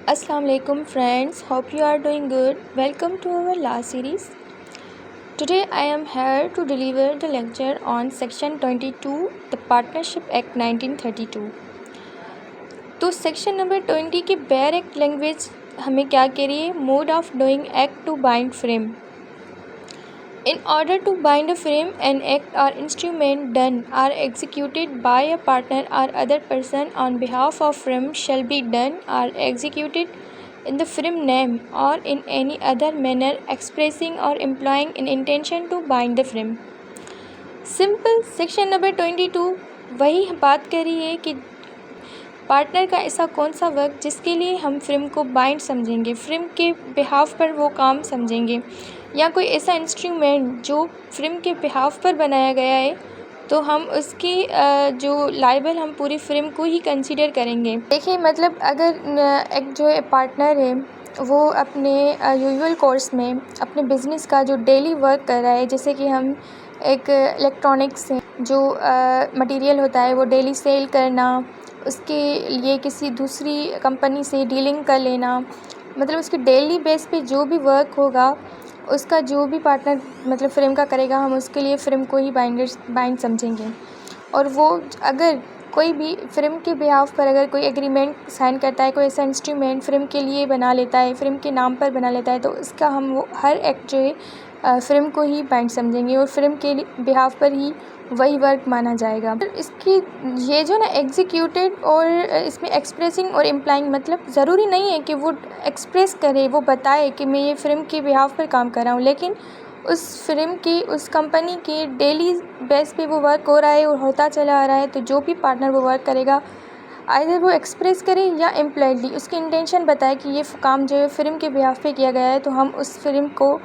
Assalamualaikum friends, hope you are doing good. Welcome to our last series. Today I am here to deliver the lecture on section 22, the Partnership Act 1932. तो section number 20 की bare act language हमें क्या कह रही है? Mode of doing act to bind frame. In order to bind a frame, an act or instrument done or executed by a partner or other person on behalf of frame shall be done or executed in the frame name or in any other manner expressing or implying an intention to bind the frame. Simple section number 22 वही बात कर रही है कि partner का ऐसा कौन सा वर्क जिसके लिए हम फ्रेम को बाइंड समझेंगे, फ्रेम के बिहाफ पर वो काम समझेंगे, या कोई ऐसा इंस्ट्रूमेंट जो फ्रेम के बिहाफ पर बनाया गया है तो हम उसकी जो लाइबल हम पूरी फ्रेम को ही कंसीडर करेंगे. देखिए मतलब अगर एक जो पार्टनर है वो अपने यूजुअल कोर्स में अपने बिज़नेस का जो डेली वर्क कर रहा है, जैसे कि हम एक इलेक्ट्रॉनिक्स से जो मटेरियल होता है वो डेली सेल करना, उसके लिए किसी दूसरी कंपनी से डीलिंग कर लेना, मतलब उसके डेली बेस पे जो भी वर्क होगा उसका जो भी पार्टनर मतलब फ्रेम का करेगा हम उसके लिए फ्रेम को ही बाइंड समझेंगे. और वो अगर कोई भी फ्रेम के बिहाफ पर अगर कोई एग्रीमेंट साइन करता है, कोई ऐसा इंस्ट्रूमेंट फ्रेम के लिए बना लेता है, फ्रेम के नाम पर बना लेता है, तो इसका हम वो हर एक्ट जो है फ्रेम को ही बाइंड समझेंगे और फ्रेम के बिहाफ पर ही वही वर्क माना जाएगा. इसकी ये जो ना एग्जीक्यूटेड और इसमें एक्सप्रेसिंग और इम्प्लाइंग, मतलब ज़रूरी नहीं है कि वो एक्सप्रेस करे, वो बताए कि मैं ये फ्रेम के बिहाफ पर काम कर रहा हूँ, लेकिन उस फ्रेम की उस कंपनी के डेली बेस पे वो वर्क हो रहा है और होता चला आ रहा है. तो जो भी पार्टनर वो वर्क करेगा आइदर वो एक्सप्रेस करे या इम्प्लाइडली उसकी इंटेंशन बताए कि ये काम जो है फ्रेम के बिहाफ पे किया गया है, तो हम उस फ्रेम को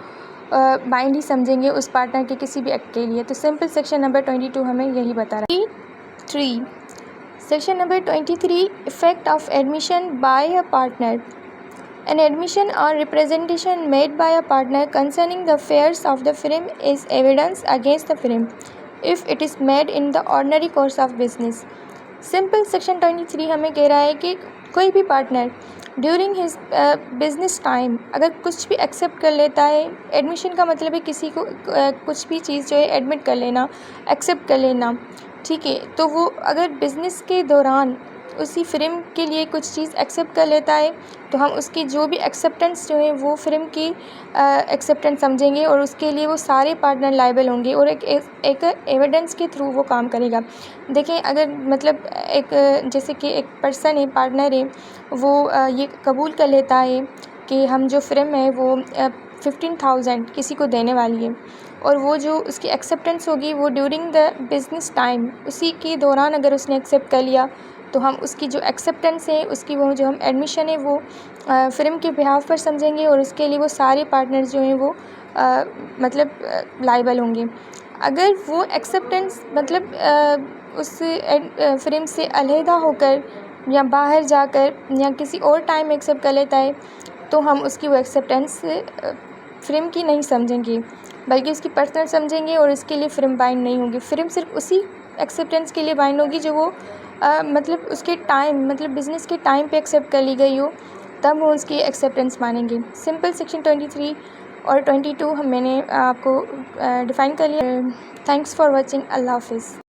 बाइंड ही समझेंगे उस पार्टनर के किसी भी एक्ट के लिए. तो सिंपल सेक्शन नंबर 22 हमें यही बता रहा है. 3 section number 23 effect of admission by a partner. An admission or representation made by a partner concerning the affairs of the firm is evidence against the firm if it is made in the ordinary course of business. Simple section 23 हमें कह रहा है कि कोई भी partner during his business time अगर कुछ भी एक्सेप्ट कर लेता है, एडमिशन का मतलब है किसी को कुछ भी चीज़ जो है एडमिट कर लेना, एक्सेप्ट कर लेना, ठीक है. तो वो अगर बिज़नेस के दौरान उसी फ्रेम के लिए कुछ चीज़ एक्सेप्ट कर लेता है तो हम उसकी जो भी एक्सेप्टेंस जो है वो फ्रेम की एक्सेप्टेंस समझेंगे और उसके लिए वो सारे पार्टनर लायबल होंगे और एक एविडेंस के थ्रू वो काम करेगा. देखें अगर मतलब एक जैसे कि एक पर्सन है, पार्टनर है, वो ये कबूल कर लेता है कि हम जो फ्रेम है वो 15,000 किसी को देने वाली है और वो जो उसकी एक्सेप्टेंस होगी वो ड्यूरिंग द बिज़नेस टाइम उसी के दौरान अगर उसने एक्सेप्ट कर लिया तो हम उसकी जो एक्सेप्टेंस है उसकी वो जो हम एडमिशन है वो फ्रेम के बिहाफ पर समझेंगे और उसके लिए वो सारे पार्टनर्स जो हैं वो मतलब लायबल होंगे. अगर वो एक्सेप्टेंस मतलब उस फ्रेम से अलहदा होकर या बाहर जाकर या किसी और टाइम एक्सेप्ट कर लेता है तो हम उसकी वो एक्सेप्टेंस फ्रेम की नहीं समझेंगे बल्कि उसकी पर्सनल समझेंगे और इसके लिए फ्रेम बाइंड नहीं होगी. फ्रेम सिर्फ उसी एक्सेप्टेंस के लिए बाइंड होगी जो वो मतलब उसके टाइम मतलब बिज़नेस के टाइम पे एक्सेप्ट कर ली गई हो, तब वो उसकी एक्सेप्टेंस मानेंगे. सिंपल सेक्शन 23 और 22 मैंने आपको डिफ़ाइन कर लिया. Thanks for watching. अल्लाह हाफिज़.